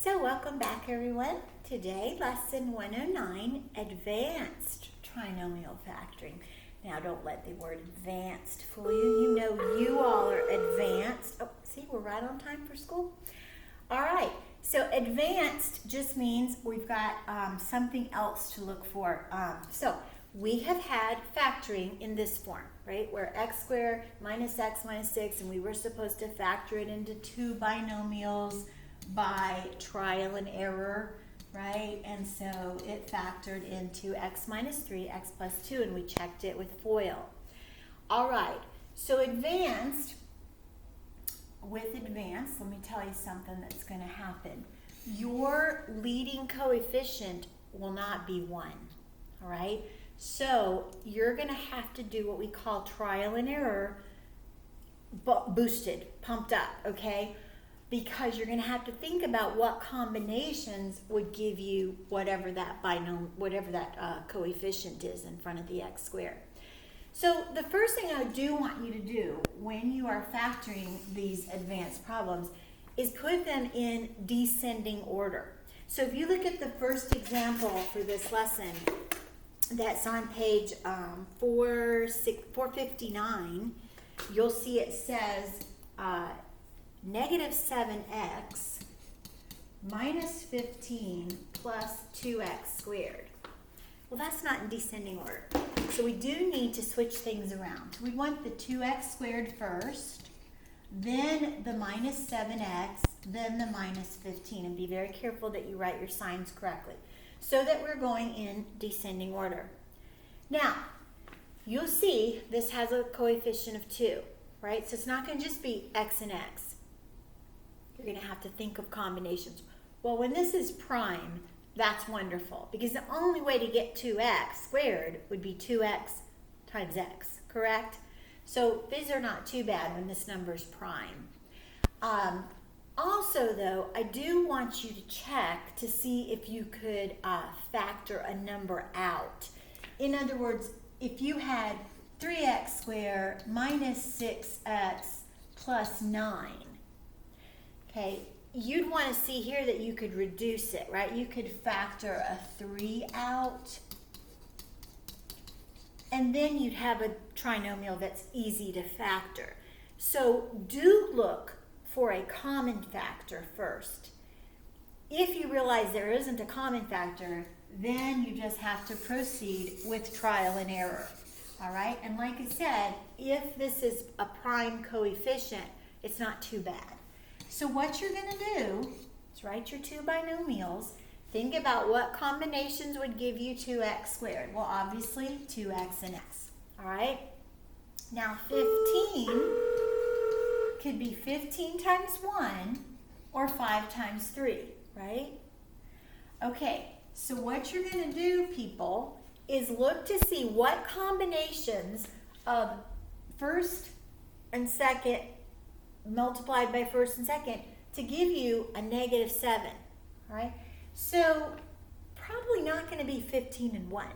So welcome back everyone. Today, lesson 109, advanced trinomial factoring. Now don't let the word advanced fool you. You know you all are advanced. Oh, see, we're right on time for school. All right, so advanced just means we've got something else to look for. So we have had factoring in this form, right? Where x squared minus x minus 6, and we were supposed to factor it into two binomials by trial and error, right? And so it factored into x minus 3, x plus 2, and we checked it with FOIL. All right, so with advanced, let me tell you something that's going to happen. Your leading coefficient will not be 1, all right? So you're going to have to do what we call trial and error, boosted, pumped up, okay? Because you're going to have to think about what combinations would give you whatever that coefficient is in front of the x squared. So the first thing I do want you to do when you are factoring these advanced problems is put them in descending order. So if you look at the first example for this lesson that's on page 459, you'll see it says negative 7x minus 15 plus 2x squared. Well, that's not in descending order. So we do need to switch things around. We want the 2x squared first, then the minus 7x, then the minus 15. And be very careful that you write your signs correctly so that we're going in descending order. Now, you'll see this has a coefficient of 2, right? So it's not going to just be x and x. You're going to have to think of combinations. Well, when this is prime, that's wonderful because the only way to get 2x squared would be 2x times x, correct? So these are not too bad when this number is prime. Also, though, I do want you to check to see if you could factor a number out. In other words, if you had 3x squared minus 6x plus 9, okay, you'd want to see here that you could reduce it, right? You could factor a 3 out, and then you'd have a trinomial that's easy to factor. So do look for a common factor first. If you realize there isn't a common factor, then you just have to proceed with trial and error, all right? And like I said, if this is a prime coefficient, it's not too bad. So what you're going to do is write your two binomials. Think about what combinations would give you 2x squared. Well, obviously, 2x and x. All right? Now, 15 could be 15 times 1 or 5 times 3, right? Okay, so what you're going to do, people, is look to see what combinations of first and second multiplied by first and second to give you a negative 7, all right? So probably not going to be 15 and 1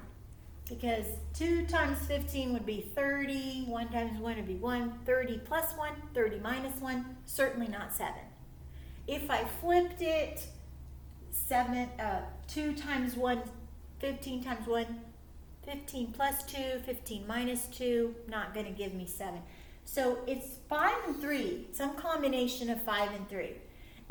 because 2 times 15 would be 30, 1 times 1 would be 1, 30 plus 1, 30 minus 1, certainly not 7. If I flipped it, 2 times 1, 15 times 1, 15 plus 2, 15 minus 2, not going to give me 7. So it's 5 and 3, some combination of 5 and 3.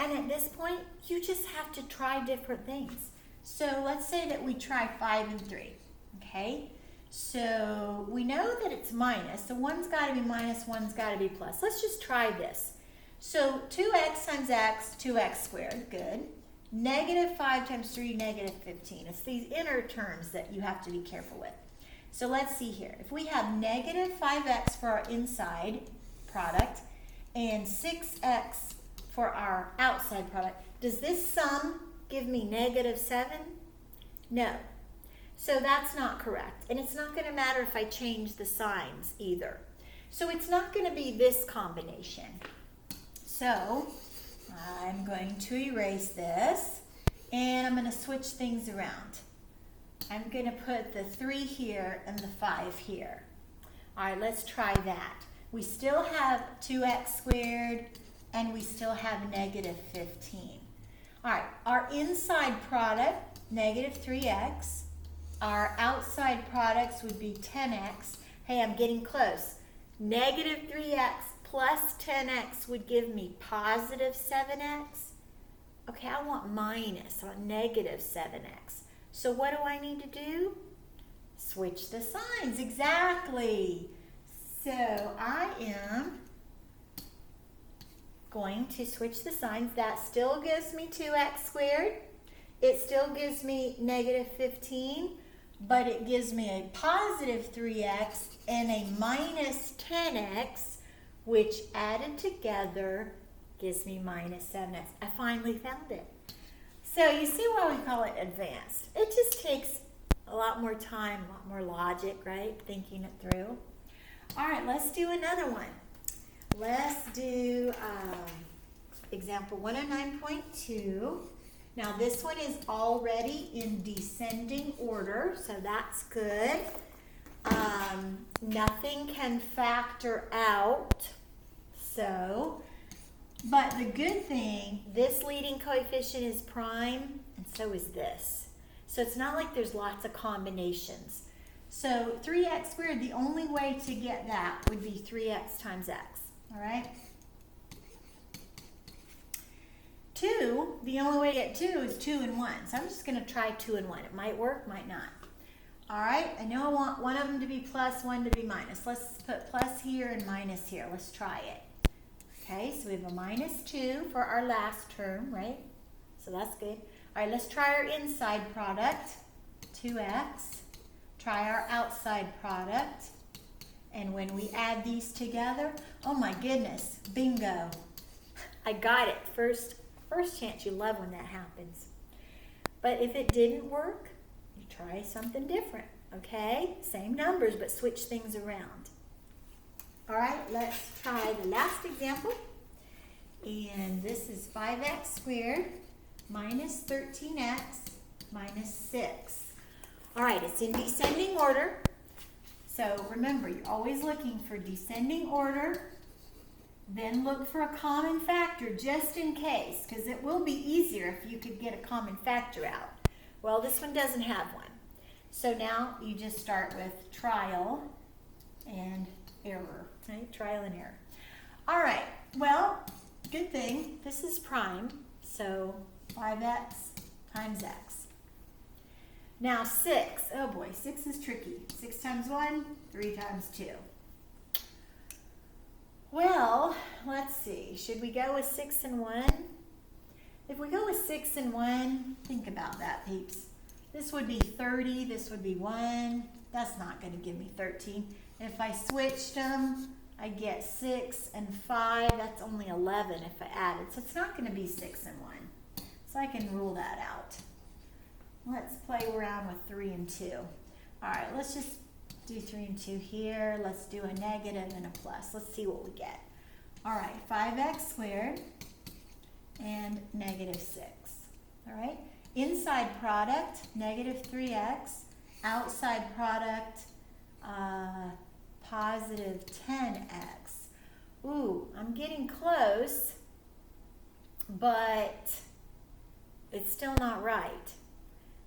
And at this point, you just have to try different things. So let's say that we try 5 and 3, okay? So we know that it's minus, so one's got to be minus, one's got to be plus. Let's just try this. So 2x times x, 2x squared, good. Negative 5 times 3, negative 15. It's these inner terms that you have to be careful with. So let's see here. If we have negative 5x for our inside product and 6x for our outside product, does this sum give me negative 7? No. So that's not correct. And it's not going to matter if I change the signs either. So it's not going to be this combination. So I'm going to erase this and I'm going to switch things around. I'm going to put the 3 here and the 5 here. All right, let's try that. We still have 2x squared and we still have negative 15. All right, our inside product, negative 3x. Our outside products would be 10x. Hey, I'm getting close. Negative 3x plus 10x would give me positive 7x. Okay, I want minus on negative 7x. So what do I need to do? Switch the signs, exactly. So I am going to switch the signs. That still gives me 2x squared. It still gives me negative 15, but it gives me a positive 3x and a minus 10x, which added together gives me minus 7x. I finally found it. So you see why we call it advanced. It just takes a lot more time, a lot more logic, right? Thinking it through. All right, let's do another one. Let's do example 109.2. Now this one is already in descending order, so that's good. Nothing can factor out, but the good thing, this leading coefficient is prime, and so is this. So it's not like there's lots of combinations. So 3x squared, the only way to get that would be 3x times x, all right? 2, the only way to get 2 is 2 and 1. So I'm just going to try 2 and 1. It might work, might not. All right, I know I want one of them to be plus, one to be minus. Let's put plus here and minus here. Let's try it. Okay, so we have a minus 2 for our last term, right? So that's good. All right, let's try our inside product, 2x. Try our outside product. And when we add these together, oh my goodness, bingo. I got it. First chance. You love when that happens. But if it didn't work, you try something different, okay? Same numbers, but switch things around. All right, let's try the last example. And this is 5x squared minus 13x minus 6. All right, it's in descending order. So remember, you're always looking for descending order. Then look for a common factor just in case, because it will be easier if you could get a common factor out. Well, this one doesn't have one. So now you just start with trial and error, right? Trial and error. All right, well, good thing. This is prime, so 5x times x. Now 6, oh boy, 6 is tricky. 6 times 1, 3 times 2. Well, let's see. Should we go with 6 and 1? If we go with 6 and 1, think about that, peeps. This would be 30. This would be 1. That's not going to give me 13. And if I switched them, I get 6 and 5. That's only 11 if I added. So it's not going to be 6 and 1. So I can rule that out. Let's play around with 3 and 2. All right, let's just do 3 and 2 here. Let's do a negative and a plus. Let's see what we get. All right, 5x squared and negative 6. All right, inside product, negative 3x. Outside product, positive 10x. Ooh, I'm getting close, but it's still not right.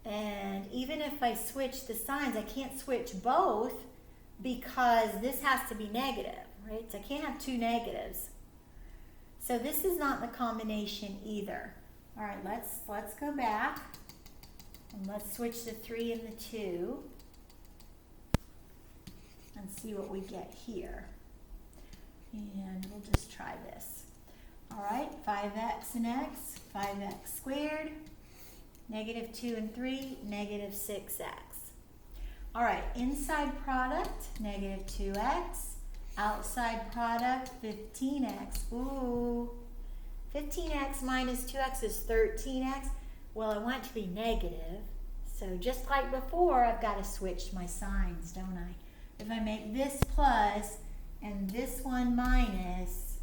And even if I switch the signs, I can't switch both because this has to be negative, right? So I can't have two negatives. So this is not the combination either. All right, let's go back and let's switch the 3 and the 2 and see what we get here. And we'll just try this. All right, 5x and x, 5x squared. Negative 2 and 3, negative 6x. All right, inside product, negative 2x. Outside product, 15x. Ooh, 15x minus 2x is 13x. Well, I want it to be negative. So just like before, I've got to switch my signs, don't I? If I make this plus and this one minus,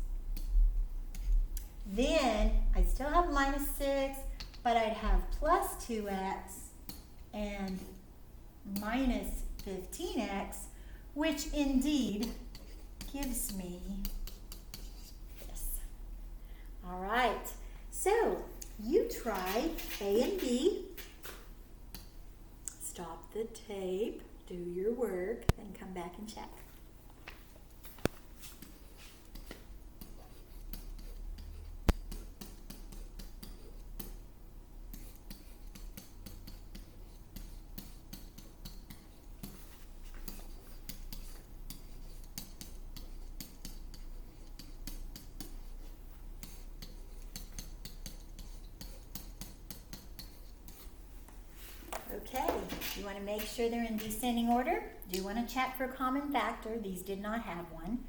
then I still have minus 6. But I'd have plus 2x and minus 15x, which indeed gives me this. All right, so you try. try A and B. Stop the tape, do your work, then come back and check. Okay, you want to make sure they're in descending order. Do you want to check for a common factor? These did not have one.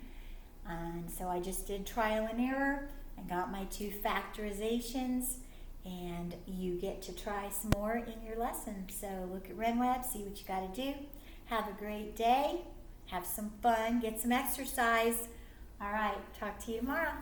And so I just did trial and error. I got my 2 factorizations, and you get to try some more in your lesson. So look at RenWeb, see what you got to do. Have a great day. Have some fun. Get some exercise. All right, talk to you tomorrow.